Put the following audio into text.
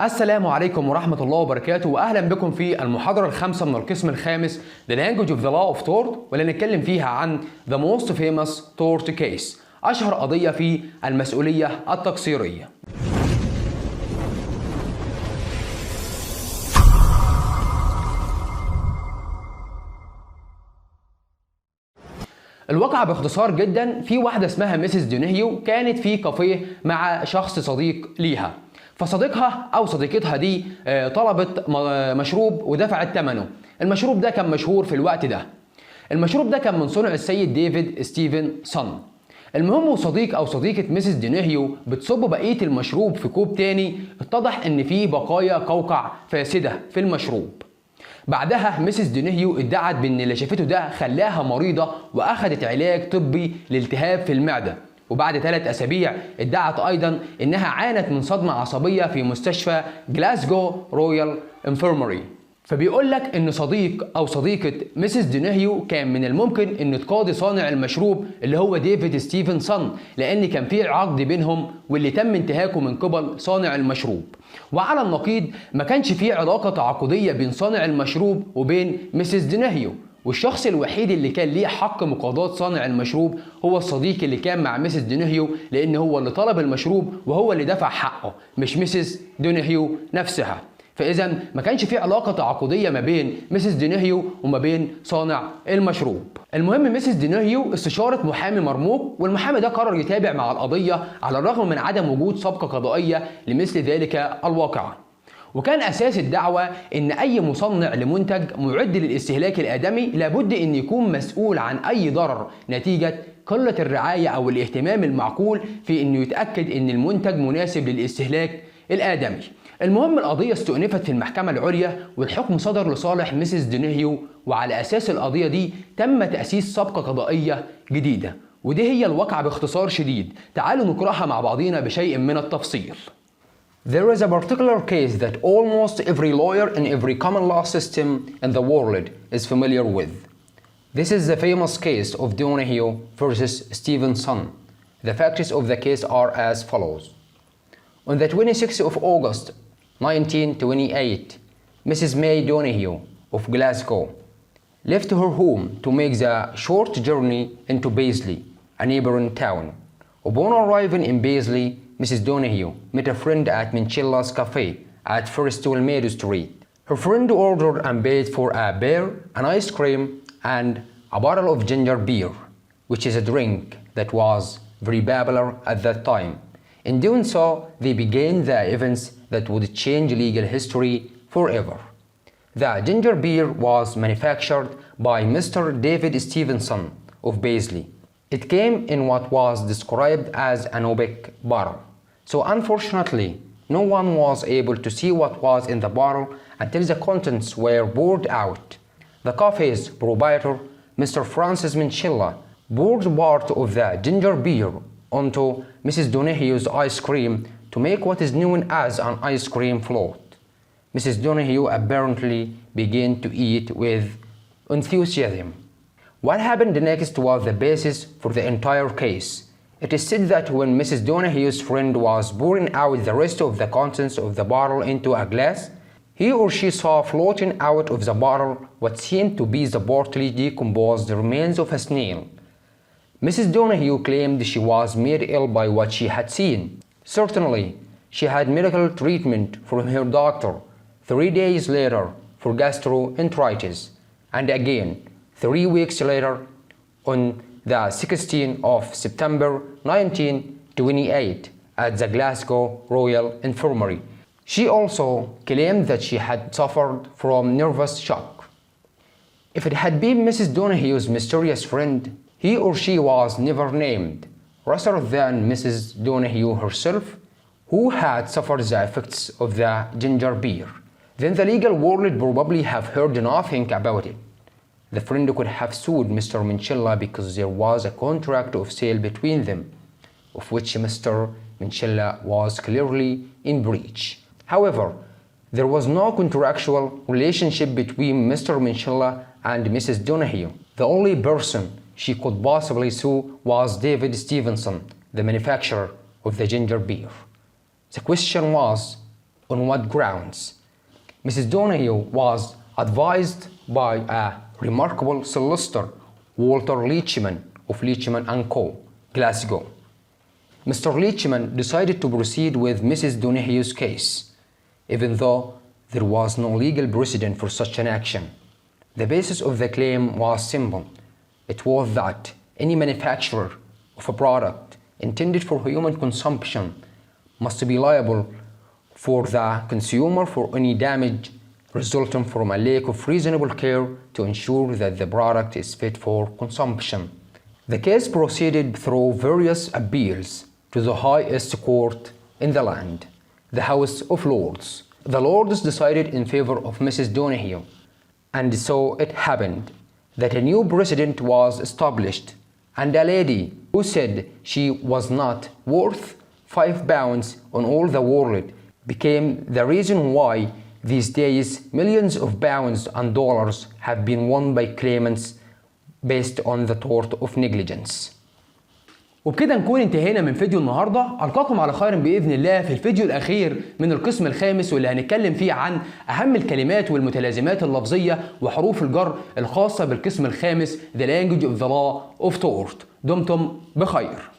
السلام عليكم ورحمة الله وبركاته، وأهلا بكم في المحاضرة الخامسة من القسم الخامس The Language of the Law of Tort، واللي نتكلم فيها عن The Most Famous Tort Case، أشهر قضية في المسئولية التقصيرية. الواقعة باختصار جدا، في واحدة اسمها ميسيس دونيهيو كانت في كافيه مع شخص صديق ليها، فصديقها أو صديقتها دي طلبت مشروب ودفعت ثمنه. المشروب ده كان مشهور في الوقت ده. المشروب ده كان من صنع السيد ديفيد ستيفن سون. المهم صديق أو صديقة ميسيس دونيهيو بتصب بقية المشروب في كوب تاني، اتضح إن فيه بقايا قوقع فاسدة في المشروب. بعدها ميسيس دونيهيو ادعت بان اللي شافته ده خلاها مريضه واخدت علاج طبي لالتهاب في المعده، وبعد 3 أسابيع ادعت ايضا انها عانت من صدمه عصبيه في مستشفى جلاسجو رويال انفيرمري. فبيقول لك ان صديق او صديقه ميسيس دونيهيو كان من الممكن ان تقاضي صانع المشروب اللي هو ديفيد ستيفن سون، لان كان في عقد بينهم واللي تم انتهاكه من قبل صانع المشروب. وعلى النقيض ما كانش في علاقه تعاقديه بين صانع المشروب وبين ميسيس دونيهيو، والشخص الوحيد اللي كان ليه حق مقاضاة صانع المشروب هو الصديق اللي كان مع ميسيس دونيهيو، لان هو اللي طلب المشروب وهو اللي دفع حقه مش ميسيس دونيهيو نفسها. فإذا ما كانش في علاقة تعاقدية ما بين ميسيس دونيهيو وما بين صانع المشروب. المهم ميسيس دونيهيو استشارت محامي مرموق، والمحامي ده قرر يتابع مع القضية على الرغم من عدم وجود سابقة قضائية لمثل ذلك الواقعة. وكان أساس الدعوة إن أي مصنع لمنتج معد للاستهلاك الآدمي لابد إن يكون مسؤول عن أي ضرر نتيجة قلة الرعاية أو الاهتمام المعقول في إنه يتأكد إن المنتج مناسب للاستهلاك الآدمي. المهم القضية استؤنفت في المحكمة العليا، والحكم صدر لصالح ميسيس دونيهيو، وعلى أساس القضية دي تم تأسيس سابقة قضائية جديدة. ودي هي الواقعة باختصار شديد. تعالوا نقرأها مع بعضينا بشيء من التفصيل. There is a particular case that almost every lawyer in every common law system in the world is familiar with. This is the famous case of Donahue versus Stevenson. The facts of the case are as follows. On the 26th of August 1928, Mrs. May Donahue of Glasgow left her home to make the short journey into Paisley, a neighboring town. Upon arriving in Paisley, Mrs. Donahue met a friend at Minchella's Cafe at Forestwell Meadow Street. Her friend ordered and paid for a beer, an ice cream, and a bottle of ginger beer, which is a drink that was very popular at that time. In doing so, they began the events that would change legal history forever. The ginger beer was manufactured by Mr. David Stevenson of Paisley. It came in what was described as an opaque bottle. So unfortunately, no one was able to see what was in the bottle until the contents were poured out. The cafe's proprietor, Mr. Francis Minchella, poured part of the ginger beer onto Mrs. Donahue's ice cream to make what is known as an ice cream float. Mrs. Donahue apparently began to eat with enthusiasm. What happened next was the basis for the entire case. It is said that when Mrs. Donahue's friend was pouring out the rest of the contents of the bottle into a glass, he or she saw floating out of the bottle what seemed to be the partly decomposed remains of a snail. Mrs. Donahue claimed she was made ill by what she had seen. Certainly, she had medical treatment from her doctor 3 days later for gastroenteritis, and again 3 weeks later on the 16th of September 1928 at the Glasgow Royal Infirmary. She also claimed that she had suffered from nervous shock. If it had been Mrs. Donahue's mysterious friend, he or she was never named, rather than Mrs. Donahue herself, who had suffered the effects of the ginger beer, then the legal world probably have heard nothing about it. The friend could have sued Mr. Minchella because there was a contract of sale between them, of which Mr. Minchella was clearly in breach. However, there was no contractual relationship between Mr. Minchella and Mrs. Donahue. The only person she could possibly sue was David Stevenson, the manufacturer of the ginger beer. The question was, On what grounds? Mrs. Donahue was advised by a remarkable solicitor, Walter Leachman of Leachman & Co., Glasgow. Mr. Leachman decided to proceed with Mrs. Donahue's case, even though there was no legal precedent for such an action. The basis of the claim was simple. It was that any manufacturer of a product intended for human consumption must be liable for the consumer for any damage resulting from a lack of reasonable care to ensure that the product is fit for consumption. The case proceeded through various appeals to the highest court in the land, the House of Lords. The Lords decided in favor of Mrs. Donahue, and so it happened that a new precedent was established, and a lady who said she was not worth £5 on all the world became the reason why these days millions of pounds and dollars have been won by claimants based on the tort of negligence. وبكده نكون انتهينا من فيديو النهارده. القاكم على خير باذن الله في الفيديو الاخير من القسم الخامس، واللي هنتكلم فيه عن اهم الكلمات والمتلازمات اللفظيه وحروف الجر الخاصه بالقسم الخامس The Language of the Law of Tort. دمتم بخير.